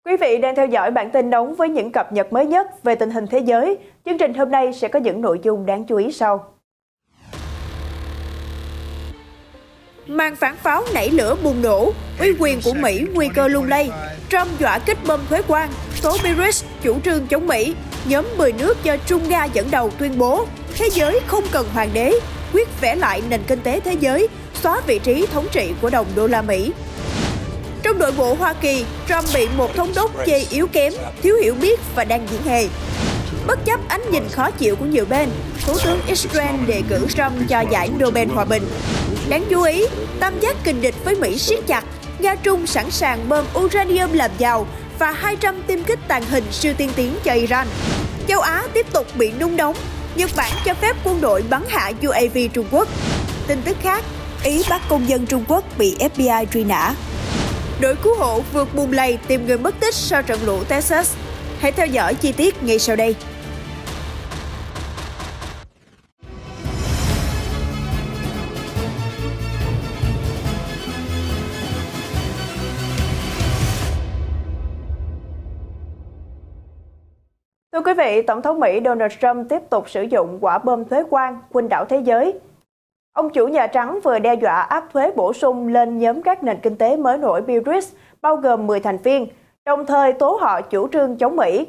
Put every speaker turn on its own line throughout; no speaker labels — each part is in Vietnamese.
Quý vị đang theo dõi bản tin nóng với những cập nhật mới nhất về tình hình thế giới. Chương trình hôm nay sẽ có những nội dung đáng chú ý sau. Màn phản pháo nảy lửa bùng nổ, uy quyền của Mỹ nguy cơ lung lay. Trump dọa kích bom thuế quan, tố Belarus chủ trương chống Mỹ. Nhóm 10 nước do Trung Nga dẫn đầu tuyên bố thế giới không cần hoàng đế, quyết vẽ lại nền kinh tế thế giới, xóa vị trí thống trị của đồng đô la Mỹ. Trong nội bộ Hoa Kỳ, Trump bị một thống đốc chê yếu kém, thiếu hiểu biết và đang diễn hề. Bất chấp ánh nhìn khó chịu của nhiều bên, Thủ tướng Israel đề cử Trump cho giải Nobel Hòa bình. Đáng chú ý, tam giác kình địch với Mỹ siết chặt, Nga Trung sẵn sàng bơm uranium làm giàu và 200 tiêm kích tàng hình siêu tiên tiến cho Iran. Châu Á tiếp tục bị nung nóng, Nhật Bản cho phép quân đội bắn hạ UAV Trung Quốc. Tin tức khác, Ý bắt công dân Trung Quốc bị FBI truy nã. Đội cứu hộ vượt bùn lầy tìm người mất tích sau trận lũ Texas. Hãy theo dõi chi tiết ngay sau đây. Thưa quý vị, Tổng thống Mỹ Donald Trump tiếp tục sử dụng quả bom thuế quan khuynh đảo thế giới. Ông chủ Nhà Trắng vừa đe dọa áp thuế bổ sung lên nhóm các nền kinh tế mới nổi BRICS, bao gồm 10 thành viên, đồng thời tố họ chủ trương chống Mỹ.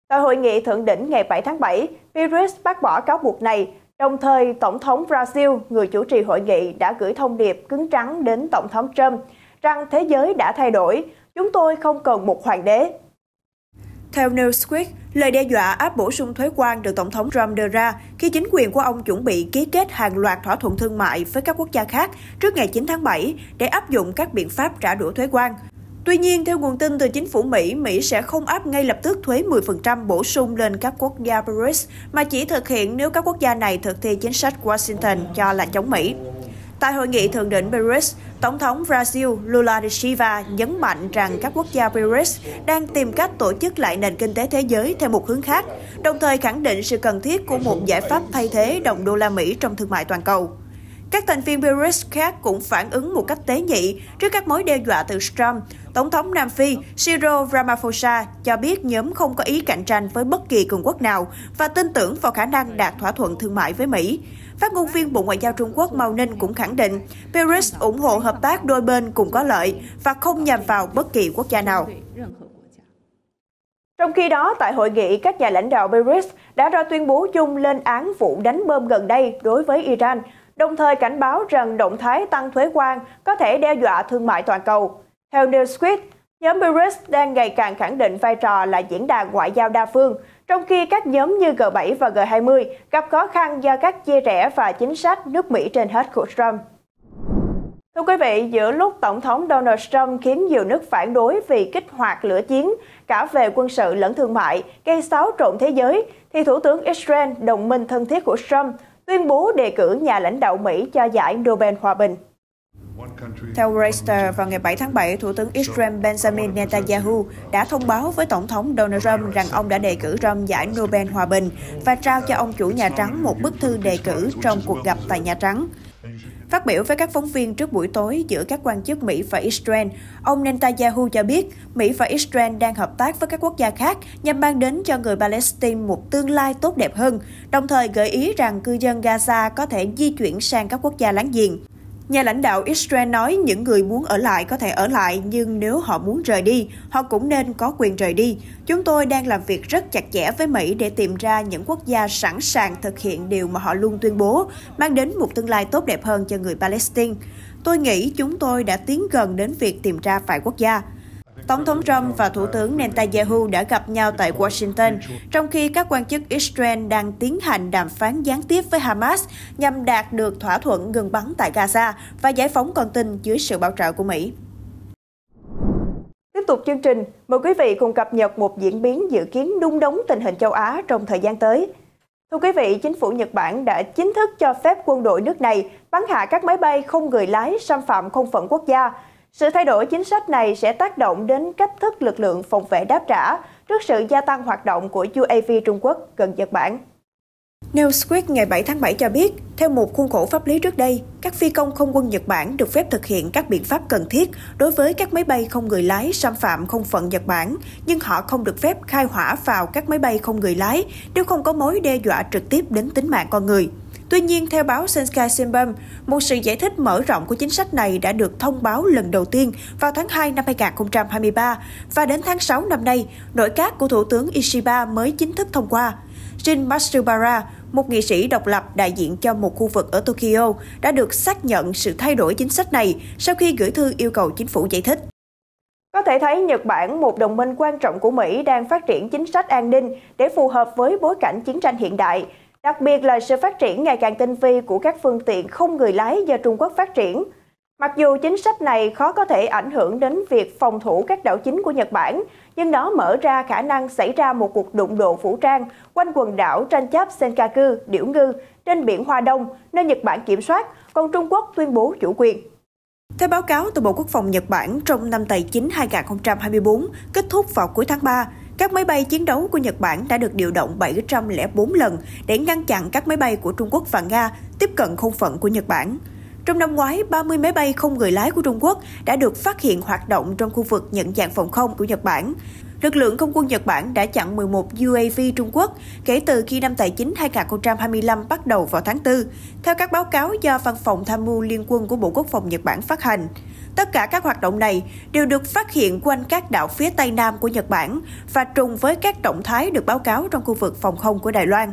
Tại hội nghị thượng đỉnh ngày 7 tháng 7, BRICS bác bỏ cáo buộc này, đồng thời Tổng thống Brazil, người chủ trì hội nghị, đã gửi thông điệp cứng rắn đến Tổng thống Trump rằng thế giới đã thay đổi, chúng tôi không cần một hoàng đế. Theo Newsweek, lời đe dọa áp bổ sung thuế quan được Tổng thống Trump đưa ra khi chính quyền của ông chuẩn bị ký kết hàng loạt thỏa thuận thương mại với các quốc gia khác trước ngày 9 tháng 7 để áp dụng các biện pháp trả đũa thuế quan. Tuy nhiên, theo nguồn tin từ chính phủ Mỹ, Mỹ sẽ không áp ngay lập tức thuế 10% bổ sung lên các quốc gia BRICS, mà chỉ thực hiện nếu các quốc gia này thực thi chính sách Washington cho là chống Mỹ. Tại hội nghị thượng đỉnh BRICS, Tổng thống Brazil Lula da Silva nhấn mạnh rằng các quốc gia BRICS đang tìm cách tổ chức lại nền kinh tế thế giới theo một hướng khác, đồng thời khẳng định sự cần thiết của một giải pháp thay thế đồng đô la Mỹ trong thương mại toàn cầu. Các thành viên BRICS khác cũng phản ứng một cách tế nhị trước các mối đe dọa từ Trump. Tổng thống Nam Phi Cyril Ramaphosa cho biết nhóm không có ý cạnh tranh với bất kỳ cường quốc nào và tin tưởng vào khả năng đạt thỏa thuận thương mại với Mỹ. Phát ngôn viên Bộ Ngoại giao Trung Quốc Mao Ninh cũng khẳng định BRICS ủng hộ hợp tác đôi bên cùng có lợi và không nhằm vào bất kỳ quốc gia nào. Trong khi đó, tại hội nghị, các nhà lãnh đạo BRICS đã ra tuyên bố chung lên án vụ đánh bom gần đây đối với Iran, đồng thời cảnh báo rằng động thái tăng thuế quan có thể đe dọa thương mại toàn cầu. Theo Newsweek, nhóm BRICS đang ngày càng khẳng định vai trò là diễn đàn ngoại giao đa phương, trong khi các nhóm như G7 và G20 gặp khó khăn do các chia rẽ và chính sách nước Mỹ trên hết của Trump. Thưa quý vị, giữa lúc Tổng thống Donald Trump khiến nhiều nước phản đối vì kích hoạt lửa chiến, cả về quân sự lẫn thương mại, gây xáo trộn thế giới, thì Thủ tướng Israel, đồng minh thân thiết của Trump, tuyên bố đề cử nhà lãnh đạo Mỹ cho giải Nobel Hòa bình. Theo Reuters, vào ngày 7 tháng 7, Thủ tướng Israel Benjamin Netanyahu đã thông báo với Tổng thống Donald Trump rằng ông đã đề cử Trump giải Nobel Hòa bình và trao cho ông chủ Nhà Trắng một bức thư đề cử trong cuộc gặp tại Nhà Trắng. Phát biểu với các phóng viên trước buổi tối giữa các quan chức Mỹ và Israel, ông Netanyahu cho biết Mỹ và Israel đang hợp tác với các quốc gia khác nhằm mang đến cho người Palestine một tương lai tốt đẹp hơn, đồng thời gợi ý rằng cư dân Gaza có thể di chuyển sang các quốc gia láng giềng. Nhà lãnh đạo Israel nói những người muốn ở lại có thể ở lại, nhưng nếu họ muốn rời đi, họ cũng nên có quyền rời đi. Chúng tôi đang làm việc rất chặt chẽ với Mỹ để tìm ra những quốc gia sẵn sàng thực hiện điều mà họ luôn tuyên bố, mang đến một tương lai tốt đẹp hơn cho người Palestine. Tôi nghĩ chúng tôi đã tiến gần đến việc tìm ra vài quốc gia. Tổng thống Trump và Thủ tướng Netanyahu đã gặp nhau tại Washington, trong khi các quan chức Israel đang tiến hành đàm phán gián tiếp với Hamas nhằm đạt được thỏa thuận ngừng bắn tại Gaza và giải phóng con tin dưới sự bảo trợ của Mỹ. Tiếp tục chương trình, mời quý vị cùng cập nhật một diễn biến dự kiến nung nóng tình hình châu Á trong thời gian tới. Thưa quý vị, chính phủ Nhật Bản đã chính thức cho phép quân đội nước này bắn hạ các máy bay không người lái xâm phạm không phận quốc gia. Sự thay đổi chính sách này sẽ tác động đến cách thức lực lượng phòng vệ đáp trả trước sự gia tăng hoạt động của UAV Trung Quốc gần Nhật Bản. Newsweek ngày 7 tháng 7 cho biết, theo một khuôn khổ pháp lý trước đây, các phi công không quân Nhật Bản được phép thực hiện các biện pháp cần thiết đối với các máy bay không người lái xâm phạm không phận Nhật Bản, nhưng họ không được phép khai hỏa vào các máy bay không người lái nếu không có mối đe dọa trực tiếp đến tính mạng con người. Tuy nhiên, theo báo Sankei Shimbun, một sự giải thích mở rộng của chính sách này đã được thông báo lần đầu tiên vào tháng 2 năm 2023 và đến tháng 6 năm nay, nội các của Thủ tướng Ishiba mới chính thức thông qua. Jin Matsubara, một nghị sĩ độc lập đại diện cho một khu vực ở Tokyo, đã được xác nhận sự thay đổi chính sách này sau khi gửi thư yêu cầu chính phủ giải thích. Có thể thấy Nhật Bản, một đồng minh quan trọng của Mỹ, đang phát triển chính sách an ninh để phù hợp với bối cảnh chiến tranh hiện đại, đặc biệt là sự phát triển ngày càng tinh vi của các phương tiện không người lái do Trung Quốc phát triển. Mặc dù chính sách này khó có thể ảnh hưởng đến việc phòng thủ các đảo chính của Nhật Bản, nhưng nó mở ra khả năng xảy ra một cuộc đụng độ vũ trang quanh quần đảo tranh chấp Senkaku, Điểu Ngư, trên biển Hoa Đông, nơi Nhật Bản kiểm soát, còn Trung Quốc tuyên bố chủ quyền. Theo báo cáo từ Bộ Quốc phòng Nhật Bản, trong năm tài chính 2024, kết thúc vào cuối tháng 3, các máy bay chiến đấu của Nhật Bản đã được điều động 704 lần để ngăn chặn các máy bay của Trung Quốc và Nga tiếp cận không phận của Nhật Bản. Trong năm ngoái, 30 máy bay không người lái của Trung Quốc đã được phát hiện hoạt động trong khu vực nhận dạng phòng không của Nhật Bản. Lực lượng không quân Nhật Bản đã chặn 11 UAV Trung Quốc kể từ khi năm tài chính 2025 bắt đầu vào tháng 4, theo các báo cáo do Văn phòng Tham mưu Liên quân của Bộ Quốc phòng Nhật Bản phát hành. Tất cả các hoạt động này đều được phát hiện quanh các đảo phía Tây Nam của Nhật Bản và trùng với các động thái được báo cáo trong khu vực phòng không của Đài Loan.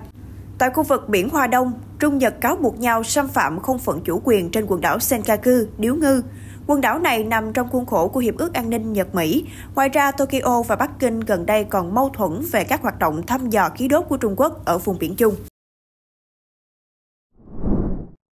Tại khu vực biển Hoa Đông, Trung Nhật cáo buộc nhau xâm phạm không phận chủ quyền trên quần đảo Senkaku, Điếu Ngư. Quần đảo này nằm trong khuôn khổ của Hiệp ước An ninh Nhật-Mỹ. Ngoài ra, Tokyo và Bắc Kinh gần đây còn mâu thuẫn về các hoạt động thăm dò khí đốt của Trung Quốc ở vùng biển chung.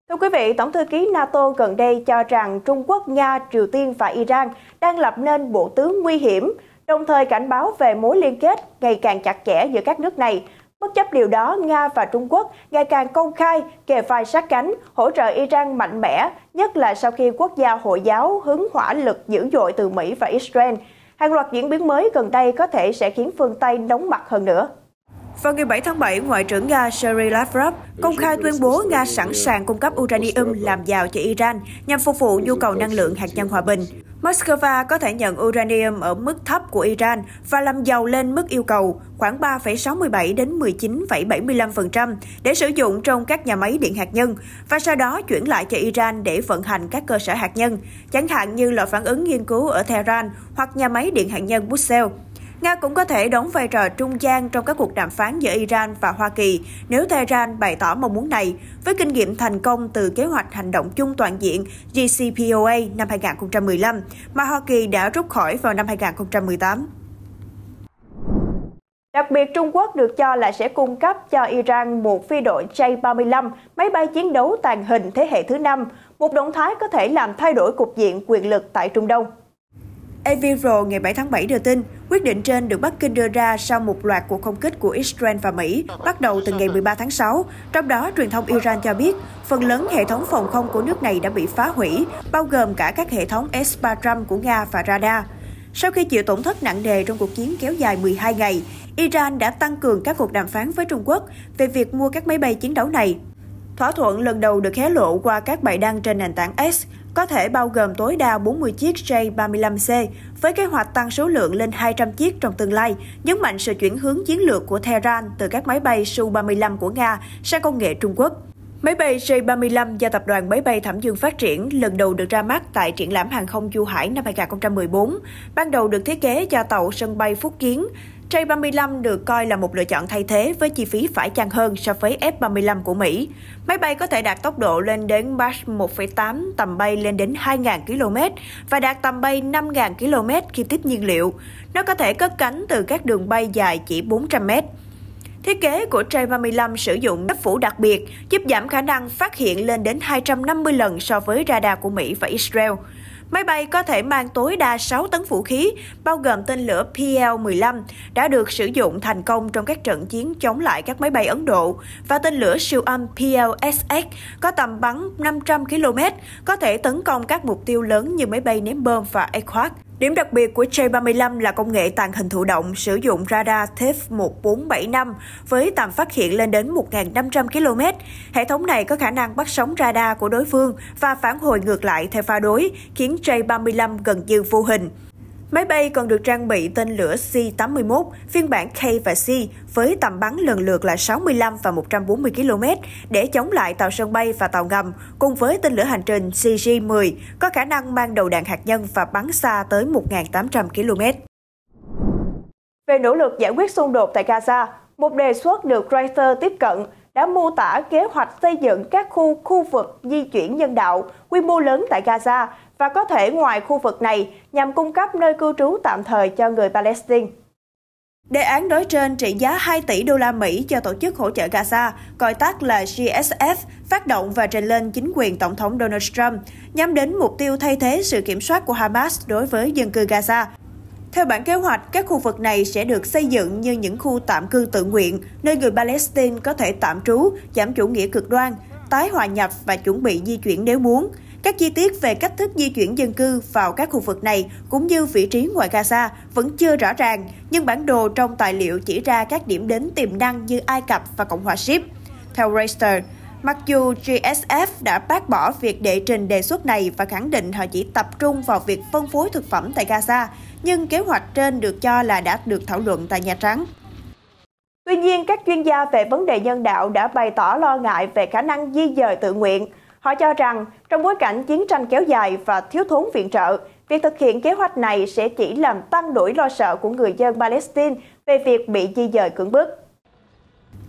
Thưa quý vị, Tổng thư ký NATO gần đây cho rằng Trung Quốc, Nga, Triều Tiên và Iran đang lập nên bộ tứ nguy hiểm, đồng thời cảnh báo về mối liên kết ngày càng chặt chẽ giữa các nước này. Bất chấp điều đó, Nga và Trung Quốc ngày càng công khai kề vai sát cánh, hỗ trợ Iran mạnh mẽ, nhất là sau khi quốc gia Hồi giáo hứng hỏa lực dữ dội từ Mỹ và Israel. Hàng loạt diễn biến mới gần đây có thể sẽ khiến phương Tây nóng mặt hơn nữa. Vào ngày 7 tháng 7, Ngoại trưởng Nga Sergei Lavrov công khai tuyên bố Nga sẵn sàng cung cấp uranium làm giàu cho Iran nhằm phục vụ nhu cầu năng lượng hạt nhân hòa bình. Moscow có thể nhận uranium ở mức thấp của Iran và làm giàu lên mức yêu cầu khoảng 3,67 đến 19,75% để sử dụng trong các nhà máy điện hạt nhân và sau đó chuyển lại cho Iran để vận hành các cơ sở hạt nhân, chẳng hạn như lò phản ứng nghiên cứu ở Tehran hoặc nhà máy điện hạt nhân Bushehr. Nga cũng có thể đóng vai trò trung gian trong các cuộc đàm phán giữa Iran và Hoa Kỳ nếu Tehran bày tỏ mong muốn này, với kinh nghiệm thành công từ kế hoạch hành động chung toàn diện JCPOA năm 2015 mà Hoa Kỳ đã rút khỏi vào năm 2018. Đặc biệt, Trung Quốc được cho là sẽ cung cấp cho Iran một phi đội J-35, máy bay chiến đấu tàng hình thế hệ thứ 5, một động thái có thể làm thay đổi cục diện quyền lực tại Trung Đông. Aviro ngày 7 tháng 7 đưa tin, quyết định trên được Bắc Kinh đưa ra sau một loạt cuộc không kích của Israel và Mỹ bắt đầu từ ngày 13 tháng 6. Trong đó, truyền thông Iran cho biết, phần lớn hệ thống phòng không của nước này đã bị phá hủy, bao gồm cả các hệ thống S-300 của Nga và radar. Sau khi chịu tổn thất nặng nề trong cuộc chiến kéo dài 12 ngày, Iran đã tăng cường các cuộc đàm phán với Trung Quốc về việc mua các máy bay chiến đấu này. Thỏa thuận lần đầu được hé lộ qua các bài đăng trên nền tảng X, có thể bao gồm tối đa 40 chiếc J-35C, với kế hoạch tăng số lượng lên 200 chiếc trong tương lai, nhấn mạnh sự chuyển hướng chiến lược của Tehran từ các máy bay Su-35 của Nga sang công nghệ Trung Quốc. Máy bay J-35 do Tập đoàn Máy bay Thẩm Dương phát triển lần đầu được ra mắt tại triển lãm hàng không Du Hải năm 2014. Ban đầu được thiết kế cho tàu sân bay Phúc Kiến, J-35 được coi là một lựa chọn thay thế với chi phí phải chăng hơn so với F-35 của Mỹ. Máy bay có thể đạt tốc độ lên đến Mach 1,8, tầm bay lên đến 2.000 km và đạt tầm bay 5.000 km khi tiếp nhiên liệu. Nó có thể cất cánh từ các đường bay dài chỉ 400 m. Thiết kế của J-35 sử dụng lớp phủ đặc biệt, giúp giảm khả năng phát hiện lên đến 250 lần so với radar của Mỹ và Israel. Máy bay có thể mang tối đa 6 tấn vũ khí, bao gồm tên lửa PL-15, đã được sử dụng thành công trong các trận chiến chống lại các máy bay Ấn Độ, và tên lửa siêu âm PL-SX có tầm bắn 500 km, có thể tấn công các mục tiêu lớn như máy bay ném bom và Aircraft. Điểm đặc biệt của J-35 là công nghệ tàng hình thụ động sử dụng radar TIF 1475 với tầm phát hiện lên đến 1.500 km. Hệ thống này có khả năng bắt sóng radar của đối phương và phản hồi ngược lại theo pha đối, khiến J-35 gần như vô hình. Máy bay còn được trang bị tên lửa C-81, phiên bản K và C, với tầm bắn lần lượt là 65 và 140 km để chống lại tàu sân bay và tàu ngầm, cùng với tên lửa hành trình CG-10, có khả năng mang đầu đạn hạt nhân và bắn xa tới 1.800 km. Về nỗ lực giải quyết xung đột tại Gaza, một đề xuất được Reuters tiếp cận đã mô tả kế hoạch xây dựng các khu vực di chuyển nhân đạo quy mô lớn tại Gaza và có thể ngoài khu vực này nhằm cung cấp nơi cư trú tạm thời cho người Palestine. Đề án nói trên trị giá 2 tỷ đô la Mỹ cho tổ chức hỗ trợ Gaza, gọi tắt là GSF, phát động và trình lên chính quyền Tổng thống Donald Trump, nhắm đến mục tiêu thay thế sự kiểm soát của Hamas đối với dân cư Gaza. Theo bản kế hoạch, các khu vực này sẽ được xây dựng như những khu tạm cư tự nguyện, nơi người Palestine có thể tạm trú, giảm chủ nghĩa cực đoan, tái hòa nhập và chuẩn bị di chuyển nếu muốn. Các chi tiết về cách thức di chuyển dân cư vào các khu vực này cũng như vị trí ngoài Gaza vẫn chưa rõ ràng, nhưng bản đồ trong tài liệu chỉ ra các điểm đến tiềm năng như Ai Cập và Cộng hòa Ship. Theo Reuters, mặc dù GSF đã bác bỏ việc đệ trình đề xuất này và khẳng định họ chỉ tập trung vào việc phân phối thực phẩm tại Gaza, nhưng kế hoạch trên được cho là đã được thảo luận tại Nhà Trắng. Tuy nhiên, các chuyên gia về vấn đề nhân đạo đã bày tỏ lo ngại về khả năng di dời tự nguyện. Họ cho rằng, trong bối cảnh chiến tranh kéo dài và thiếu thốn viện trợ, việc thực hiện kế hoạch này sẽ chỉ làm tăng nỗi lo sợ của người dân Palestine về việc bị di dời cưỡng bức.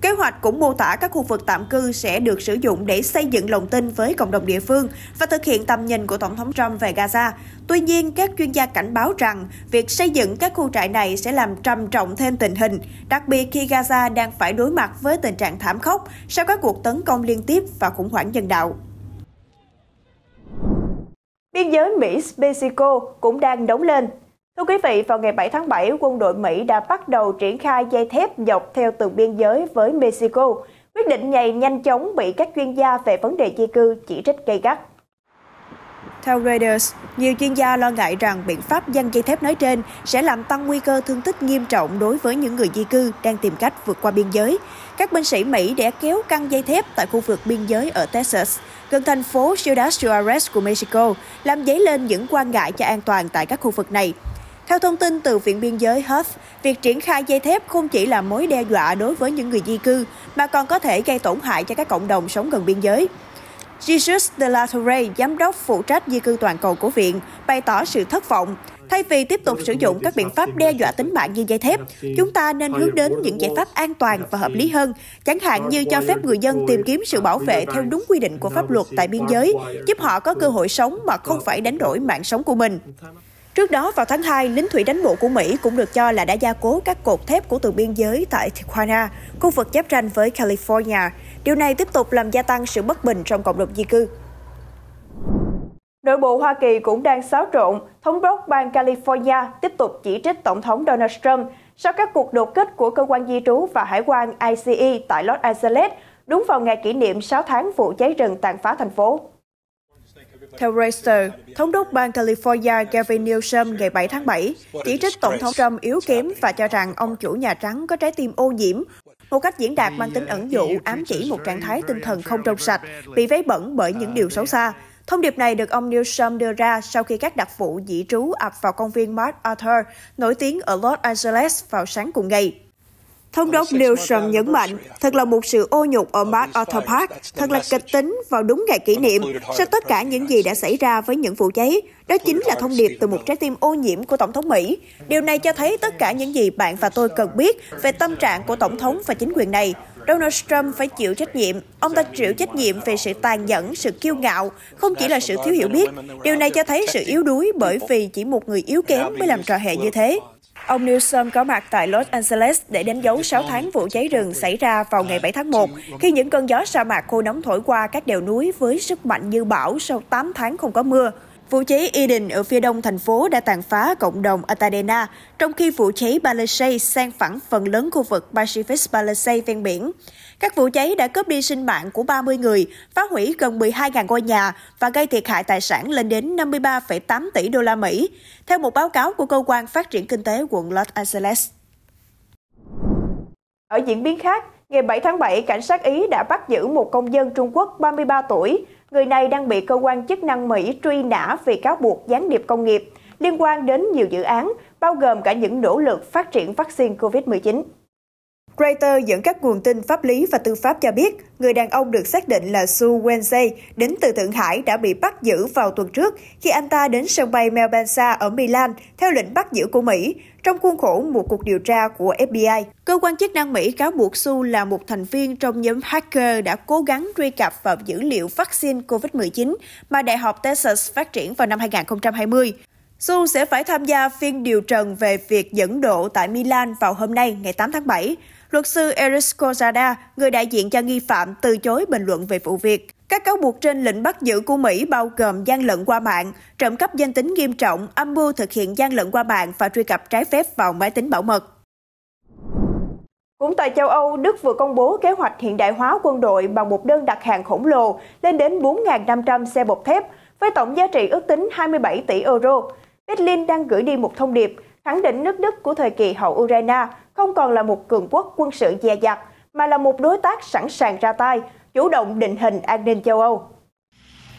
Kế hoạch cũng mô tả các khu vực tạm cư sẽ được sử dụng để xây dựng lòng tin với cộng đồng địa phương và thực hiện tầm nhìn của Tổng thống Trump về Gaza. Tuy nhiên, các chuyên gia cảnh báo rằng việc xây dựng các khu trại này sẽ làm trầm trọng thêm tình hình, đặc biệt khi Gaza đang phải đối mặt với tình trạng thảm khốc sau các cuộc tấn công liên tiếp và khủng hoảng nhân đạo. Biên giới Mỹ-Mexico cũng đang nóng lên. Thưa quý vị, vào ngày 7 tháng 7, quân đội Mỹ đã bắt đầu triển khai dây thép dọc theo tường biên giới với Mexico. Quyết định này nhanh chóng bị các chuyên gia về vấn đề di cư chỉ trích gay gắt. Theo Reuters, nhiều chuyên gia lo ngại rằng biện pháp giăng dây thép nói trên sẽ làm tăng nguy cơ thương tích nghiêm trọng đối với những người di cư đang tìm cách vượt qua biên giới. Các binh sĩ Mỹ đã kéo căng dây thép tại khu vực biên giới ở Texas, gần thành phố Ciudad Juarez của Mexico, làm dấy lên những quan ngại cho an toàn tại các khu vực này. Theo thông tin từ Viện Biên giới Huff, việc triển khai dây thép không chỉ là mối đe dọa đối với những người di cư, mà còn có thể gây tổn hại cho các cộng đồng sống gần biên giới. Jesus de la Torre, giám đốc phụ trách di cư toàn cầu của viện, bày tỏ sự thất vọng. Thay vì tiếp tục sử dụng các biện pháp đe dọa tính mạng như dây thép, chúng ta nên hướng đến những giải pháp an toàn và hợp lý hơn, chẳng hạn như cho phép người dân tìm kiếm sự bảo vệ theo đúng quy định của pháp luật tại biên giới, giúp họ có cơ hội sống mà không phải đánh đổi mạng sống của mình. Trước đó, vào tháng 2, lính thủy đánh bộ của Mỹ cũng được cho là đã gia cố các cột thép của tường biên giới tại Tijuana, khu vực giáp ranh với California. Điều này tiếp tục làm gia tăng sự bất bình trong cộng đồng di cư. Nội bộ Hoa Kỳ cũng đang xáo trộn. Thống đốc bang California tiếp tục chỉ trích Tổng thống Donald Trump sau các cuộc đột kích của cơ quan di trú và hải quan ICE tại Los Angeles, đúng vào ngày kỷ niệm 6 tháng vụ cháy rừng tàn phá thành phố. Theo Reuters, Thống đốc bang California Gavin Newsom ngày 7 tháng 7 chỉ trích Tổng thống Trump yếu kém và cho rằng ông chủ Nhà Trắng có trái tim ô nhiễm, một cách diễn đạt mang tính ẩn dụ ám chỉ một trạng thái tinh thần không trong sạch, bị vấy bẩn bởi những điều xấu xa. Thông điệp này được ông Newsom đưa ra sau khi các đặc vụ di trú ập vào công viên MacArthur, nổi tiếng ở Los Angeles vào sáng cùng ngày. Thống đốc Newsom nhấn mạnh, thật là một sự ô nhục ở MacArthur Park, thật là kịch tính vào đúng ngày kỷ niệm, sau tất cả những gì đã xảy ra với những vụ cháy. Đó chính là thông điệp từ một trái tim ô nhiễm của Tổng thống Mỹ. Điều này cho thấy tất cả những gì bạn và tôi cần biết về tâm trạng của Tổng thống và chính quyền này. Donald Trump phải chịu trách nhiệm. Ông ta chịu trách nhiệm về sự tàn nhẫn, sự kiêu ngạo, không chỉ là sự thiếu hiểu biết. Điều này cho thấy sự yếu đuối bởi vì chỉ một người yếu kém mới làm trò hề như thế. Ông Newsom có mặt tại Los Angeles để đánh dấu 6 tháng vụ cháy rừng xảy ra vào ngày 7 tháng 1, khi những cơn gió sa mạc khô nóng thổi qua các đèo núi với sức mạnh như bão sau 8 tháng không có mưa. Vụ cháy Eden ở phía đông thành phố đã tàn phá cộng đồng Altadena, trong khi vụ cháy Palisades san phẳng phần lớn khu vực Pacific Palisades ven biển. Các vụ cháy đã cướp đi sinh mạng của 30 người, phá hủy gần 12.000 ngôi nhà và gây thiệt hại tài sản lên đến 53,8 tỷ đô la Mỹ, theo một báo cáo của Cơ quan Phát triển Kinh tế quận Los Angeles. Ở diễn biến khác, ngày 7 tháng 7, cảnh sát Ý đã bắt giữ một công dân Trung Quốc 33 tuổi. Người này đang bị cơ quan chức năng Mỹ truy nã vì cáo buộc gián điệp công nghiệp liên quan đến nhiều dự án, bao gồm cả những nỗ lực phát triển vaccine COVID-19. Reuters dẫn các nguồn tin pháp lý và tư pháp cho biết, người đàn ông được xác định là Su Wenjie đến từ Thượng Hải đã bị bắt giữ vào tuần trước khi anh ta đến sân bay Malpensa ở Milan theo lệnh bắt giữ của Mỹ, trong khuôn khổ một cuộc điều tra của FBI. Cơ quan chức năng Mỹ cáo buộc Su là một thành viên trong nhóm hacker đã cố gắng truy cập vào dữ liệu vaccine COVID-19 mà Đại học Texas phát triển vào năm 2020. Su sẽ phải tham gia phiên điều trần về việc dẫn độ tại Milan vào hôm nay, ngày 8 tháng 7. Luật sư Eric Kozada, người đại diện cho nghi phạm, từ chối bình luận về vụ việc. Các cáo buộc trên lệnh bắt giữ của Mỹ bao gồm gian lận qua mạng, trộm cắp danh tính nghiêm trọng, âm mưu thực hiện gian lận qua mạng và truy cập trái phép vào máy tính bảo mật. Cũng tại châu Âu, Đức vừa công bố kế hoạch hiện đại hóa quân đội bằng một đơn đặt hàng khổng lồ lên đến 4.500 xe bọc thép, với tổng giá trị ước tính 27 tỷ euro. Berlin đang gửi đi một thông điệp, khẳng định nước Đức của thời kỳ hậu Ukraine không còn là một cường quốc quân sự dè dặt, mà là một đối tác sẵn sàng ra tay, chủ động định hình an ninh châu Âu.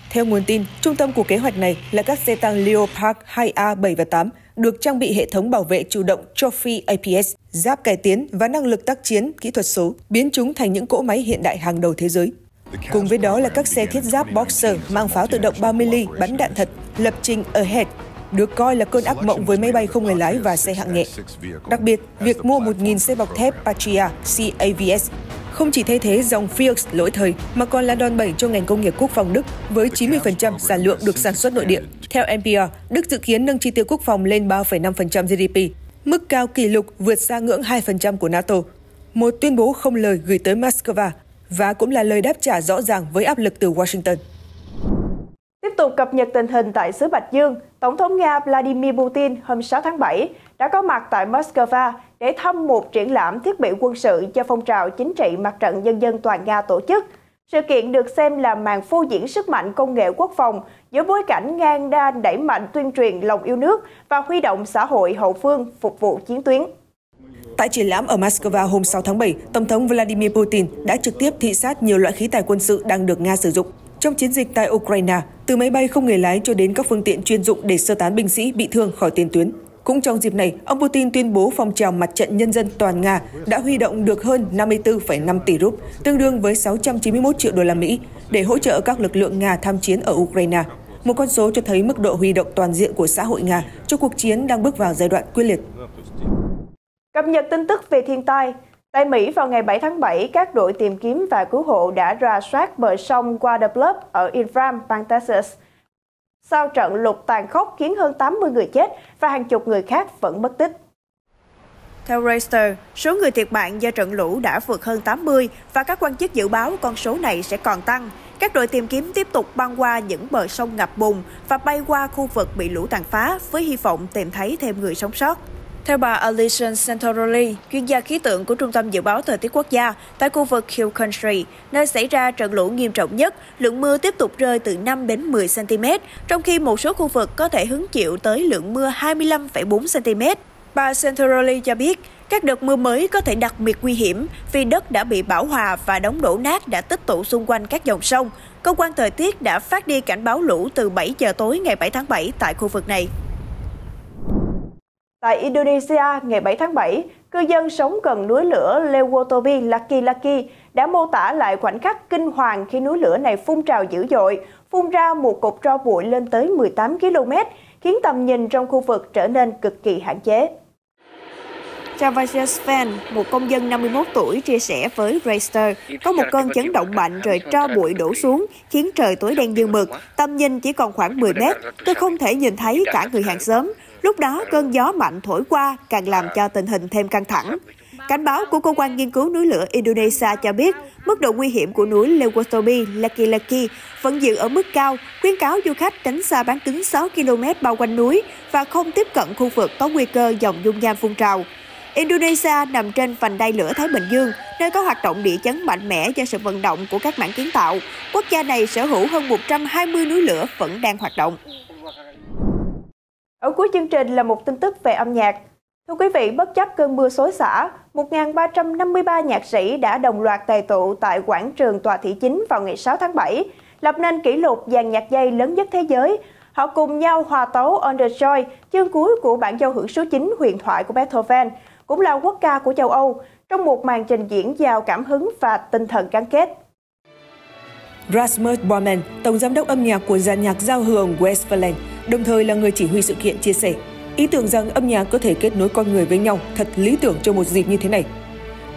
Theo nguồn tin, trung tâm của kế hoạch này là các xe tăng Leopard 2A, 7 và 8, được trang bị hệ thống bảo vệ chủ động Trophy APS, giáp cải tiến và năng lực tác chiến kỹ thuật số, biến chúng thành những cỗ máy hiện đại hàng đầu thế giới. Cùng với đó là các xe thiết giáp Boxer mang pháo tự động 30 ly bắn đạn thật, lập trình Ahead, được coi là cơn ác mộng với máy bay không người lái và xe hạng nhẹ. Đặc biệt, việc mua 1.000 xe bọc thép Patria CAVS không chỉ thay thế dòng Fuchs lỗi thời mà còn là đòn bẩy cho ngành công nghiệp quốc phòng Đức với 90% sản lượng được sản xuất nội địa. Theo NPR, Đức dự kiến nâng chi tiêu quốc phòng lên 3,5% GDP, mức cao kỷ lục vượt xa ngưỡng 2% của NATO. Một tuyên bố không lời gửi tới Moscow và cũng là lời đáp trả rõ ràng với áp lực từ Washington.
Tiếp tục cập nhật tình hình tại xứ Bạch Dương, Tổng thống Nga Vladimir Putin hôm 6 tháng 7 đã có mặt tại Moscow để thăm một triển lãm thiết bị quân sự do phong trào chính trị Mặt trận Nhân dân Toàn Nga tổ chức. Sự kiện được xem là màn phô diễn sức mạnh công nghệ quốc phòng giữa bối cảnh Nga đang đẩy mạnh tuyên truyền lòng yêu nước và huy động xã hội hậu phương phục vụ chiến tuyến.
Tại triển lãm ở Moscow hôm 6 tháng 7, Tổng thống Vladimir Putin đã trực tiếp thị sát nhiều loại khí tài quân sự đang được Nga sử dụng trong chiến dịch tại Ukraine, từ máy bay không người lái cho đến các phương tiện chuyên dụng để sơ tán binh sĩ bị thương khỏi tiền tuyến. Cũng trong dịp này, ông Putin tuyên bố phong trào Mặt trận Nhân dân Toàn Nga đã huy động được hơn 54,5 tỷ rúp, tương đương với 691 triệu đô la Mỹ, để hỗ trợ các lực lượng Nga tham chiến ở Ukraine. Một con số cho thấy mức độ huy động toàn diện của xã hội Nga cho cuộc chiến đang bước vào giai đoạn quyết liệt.
Cập nhật tin tức về thiên tai. Tại Mỹ vào ngày 7 tháng 7, các đội tìm kiếm và cứu hộ đã rà soát bờ sông Guadalupe ở Infram, bang Texas. Sau trận lụt tàn khốc khiến hơn 80 người chết và hàng chục người khác vẫn mất tích. Theo Reuters, số người thiệt mạng do trận lũ đã vượt hơn 80 và các quan chức dự báo con số này sẽ còn tăng. Các đội tìm kiếm tiếp tục băng qua những bờ sông ngập bùn và bay qua khu vực bị lũ tàn phá với hy vọng tìm thấy thêm người sống sót. Theo bà Alison Santorelli, chuyên gia khí tượng của Trung tâm Dự báo Thời tiết Quốc gia, tại khu vực Hill Country, nơi xảy ra trận lũ nghiêm trọng nhất, lượng mưa tiếp tục rơi từ 5 đến 10 cm, trong khi một số khu vực có thể hứng chịu tới lượng mưa 25,4 cm. Bà Santorelli cho biết, các đợt mưa mới có thể đặc biệt nguy hiểm vì đất đã bị bão hòa và đống đổ nát đã tích tụ xung quanh các dòng sông. Cơ quan thời tiết đã phát đi cảnh báo lũ từ 7 giờ tối ngày 7 tháng 7 tại khu vực này. Tại Indonesia, ngày 7 tháng 7, cư dân sống gần núi lửa Lewotobi Laki-Laki đã mô tả lại khoảnh khắc kinh hoàng khi núi lửa này phun trào dữ dội, phun ra một cột tro bụi lên tới 18 km, khiến tầm nhìn trong khu vực trở nên cực kỳ hạn chế. Javajat Sven, một công dân 51 tuổi, chia sẻ với Reuters, có một cơn chấn động mạnh rồi tro bụi đổ xuống, khiến trời tối đen như mực, tầm nhìn chỉ còn khoảng 10 mét, tôi không thể nhìn thấy cả người hàng xóm. Lúc đó cơn gió mạnh thổi qua càng làm cho tình hình thêm căng thẳng. Cảnh báo của Cơ quan Nghiên cứu núi lửa Indonesia cho biết, mức độ nguy hiểm của núi Lewatobi Laki-Laki vẫn giữ ở mức cao, khuyến cáo du khách tránh xa bán kính 6 km bao quanh núi và không tiếp cận khu vực có nguy cơ dòng dung nham phun trào. Indonesia nằm trên vành đai lửa Thái Bình Dương, nơi có hoạt động địa chấn mạnh mẽ do sự vận động của các mảng kiến tạo. Quốc gia này sở hữu hơn 120 núi lửa vẫn đang hoạt động. Ở cuối chương trình là một tin tức về âm nhạc. Thưa quý vị, bất chấp cơn mưa xối xả, 1.353 nhạc sĩ đã đồng loạt tề tụ tại quảng trường Tòa Thị Chính vào ngày 6 tháng 7, lập nên kỷ lục dàn nhạc dây lớn nhất thế giới. Họ cùng nhau hòa tấu On the Joy, chương cuối của bản giao hưởng số 9 huyền thoại của Beethoven, cũng là quốc ca của châu Âu, trong một màn trình diễn giàu cảm hứng và tinh thần gắn kết.
Rasmus Bormann, tổng giám đốc âm nhạc của dàn nhạc giao hưởng Westfalen, đồng thời là người chỉ huy sự kiện, chia sẻ, ý tưởng rằng âm nhạc có thể kết nối con người với nhau thật lý tưởng cho một dịp như thế này.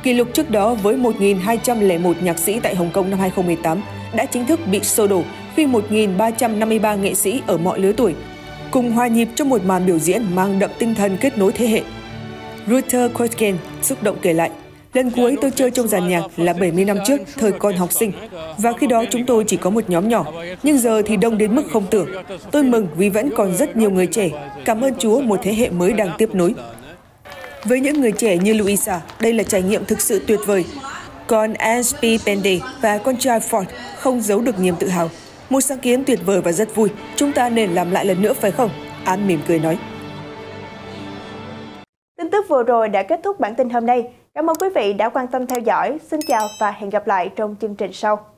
Kỷ lục trước đó với 1.201 nhạc sĩ tại Hồng Kông năm 2018 đã chính thức bị xô đổ khi 1.353 nghệ sĩ ở mọi lứa tuổi cùng hòa nhịp trong một màn biểu diễn mang đậm tinh thần kết nối thế hệ. Ruther Koitken xúc động kể lại, lần cuối tôi chơi trong dàn nhạc là 70 năm trước, thời còn học sinh. Và khi đó chúng tôi chỉ có một nhóm nhỏ, nhưng giờ thì đông đến mức không tưởng. Tôi mừng vì vẫn còn rất nhiều người trẻ. Cảm ơn Chúa, một thế hệ mới đang tiếp nối. Với những người trẻ như Louisa, đây là trải nghiệm thực sự tuyệt vời. Còn ASP Pendy và con trai Ford không giấu được niềm tự hào. Một sáng kiến tuyệt vời và rất vui. Chúng ta nên làm lại lần nữa phải không? An mỉm cười nói.
Tin tức vừa rồi đã kết thúc bản tin hôm nay. Cảm ơn quý vị đã quan tâm theo dõi. Xin chào và hẹn gặp lại trong chương trình sau.